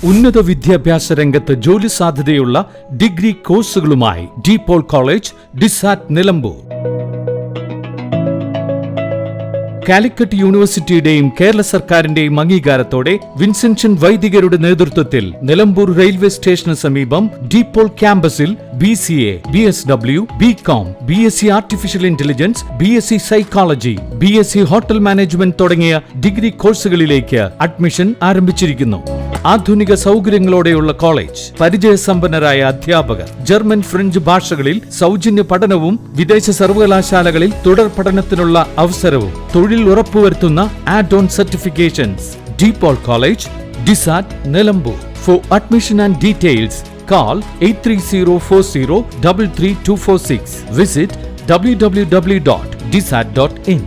ഉന്നത വിദ്യാഭ്യാസ രംഗത്ത് ജോലി സാധ്യതയുള്ള ഡിഗ്രി കോഴ്സുകളുമായി DPOL college, DISAT, Nilambur. Calicut യൂണിവേഴ്സിറ്റിയുടെയും കേരള സർക്കാരിന്റെയും അംഗീകാരത്തോടെ വിൻസെൻഷൻ വൈദികരുടെ നേതൃത്വത്തിൽ നിലമ്പൂർ റെയിൽവേ സ്റ്റേഷന് സമീപം DPOL ക്യാമ്പസിൽ BCA, BSW, BCom, BSc artificial intelligence, BSc psychology, BSc hotel management തുടങ്ങിയ ഡിഗ്രി കോഴ്സുകളിലേക്ക് അഡ്മിഷൻ ആരംഭിച്ചിരിക്കുന്നു. ആധുനിക സൗകര്യങ്ങളോടെയുള്ള കോളേജ്, പരിചയസമ്പന്നരായ അധ്യാപകർ, ജർമ്മൻ, ഫ്രഞ്ച് ഭാഷകളിൽ സൗജന്യ പഠനവും വിദേശ സർവകലാശാലകളിൽ തുടർ പഠനത്തിനുള്ള അവസരവും തൊഴിൽ ഉറപ്പുവരുത്തുന്ന add on certifications. DPOL college, DISAT, Nilambur. For admission and details call 8304033246. Visit www.disat.in.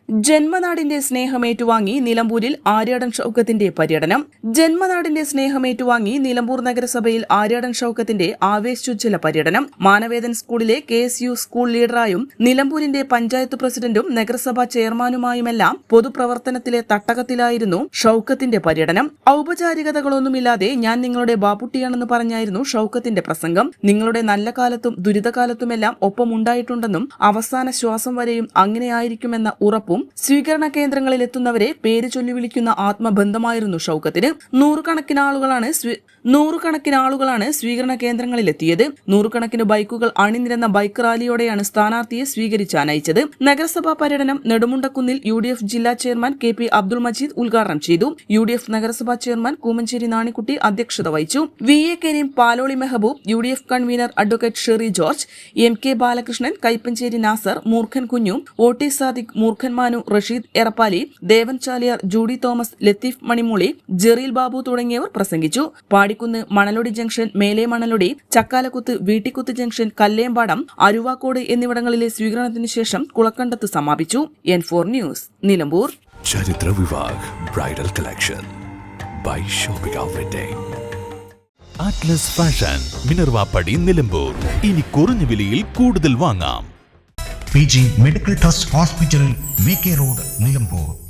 ജന്മനാടിന്റെ സ്നേഹമേറ്റുവാങ്ങി നിലമ്പൂരിൽ ആര്യാടൻ ഷൌക്കത്തിന്റെ പര്യടനം. ജന്മനാടിന്റെ സ്നേഹമേറ്റുവാങ്ങി നിലമ്പൂർ നഗരസഭയിൽ ആര്യാടൻ ഷൌക്കത്തിന്റെ ആവേശോജ്വല പര്യടനം. മാനവേദൻ സ്കൂളിലെ KSU സ്കൂൾ ലീഡറായും നിലമ്പൂരിന്റെ പഞ്ചായത്ത് പ്രസിഡന്റും നഗരസഭാ ചെയർമാനുമായുമെല്ലാം പൊതുപ്രവർത്തനത്തിലെ തട്ടകത്തിലായിരുന്നു ഷൌക്കത്തിന്റെ പര്യടനം. ഔപചാരികതകളൊന്നുമില്ലാതെ ഞാൻ നിങ്ങളുടെ ബാപ്പുട്ടിയാണെന്ന് പറഞ്ഞായിരുന്നു ഷൌക്കത്തിന്റെ പ്രസംഗം. നിങ്ങളുടെ നല്ല കാലത്തും ദുരിതകാലത്തുമെല്ലാം ഒപ്പമുണ്ടായിട്ടുണ്ടെന്നും അവസാന ശ്വാസം വരെയും അങ്ങനെയായിരിക്കുമെന്ന ഉറപ്പും സ്വീകരണ കേന്ദ്രങ്ങളിൽ എത്തുന്നവരെ പേര് ചൊല്ലി വിളിക്കുന്ന ആത്മബന്ധമായിരുന്നു ഷൌക്കത്തിന്. നൂറുകണക്കിന് ആളുകളാണ് സ്വീകരണ കേന്ദ്രങ്ങളിൽ എത്തിയത്. നൂറുകണക്കിന് ബൈക്കുകൾ അണിനിരന്ന ബൈക്ക് റാലിയോടെയാണ് സ്ഥാനാർത്ഥിയെ സ്വീകരിച്ചാനയിച്ചത്. നഗരസഭാ പര്യടനം നെടുമുണ്ടക്കുന്നിൽ UDF ജില്ലാ ചെയർമാൻ KP അബ്ദുൾ മജീദ് ഉദ്ഘാടനം ചെയ്തു. UDF നഗരസഭാ ചെയർമാൻ കൂമഞ്ചേരി നാണിക്കുട്ടി അധ്യക്ഷത വഹിച്ചു. VA Kareem, Paloli Mehaboob, UDF convener advocate Sheri George, MK Balakrishnan, Kaippancheri Nasar, Moorkhan Kunju, OT Sadiq, Moorkhan Manu, Rasheed Erappali, Devan Chaliyar, Judy Thomas, Latheef Manimooli, Jereel Babu തുടങ്ങിയവർ പ്രസംഗിച്ചു. പാടിക്കുന്ന്, മണലൊടി ജംഗ്ഷൻ, മേലെ മണലൊടി, ചക്കാലക്കുത്ത്, വീട്ടിക്കുത്ത് ജംഗ്ഷൻ, കല്ലേമ്പാടം, അരുവാക്കോട് എന്നിവിടങ്ങളിലെ സ്വീകരണത്തിന് ശേഷം കുളക്കണ്ടത്ത് സമാപിച്ചു. N4 news, Nilambur. ചരിത്ര Vivah bridal collection by shopping outlet. Atlas fashion, Minervapadi, Nilambur. ഇനി കുറഞ്ഞ വിലയിൽ കൂടുതൽ വാങ്ങാം. PG medical trust hospital, VK road, Nilambur.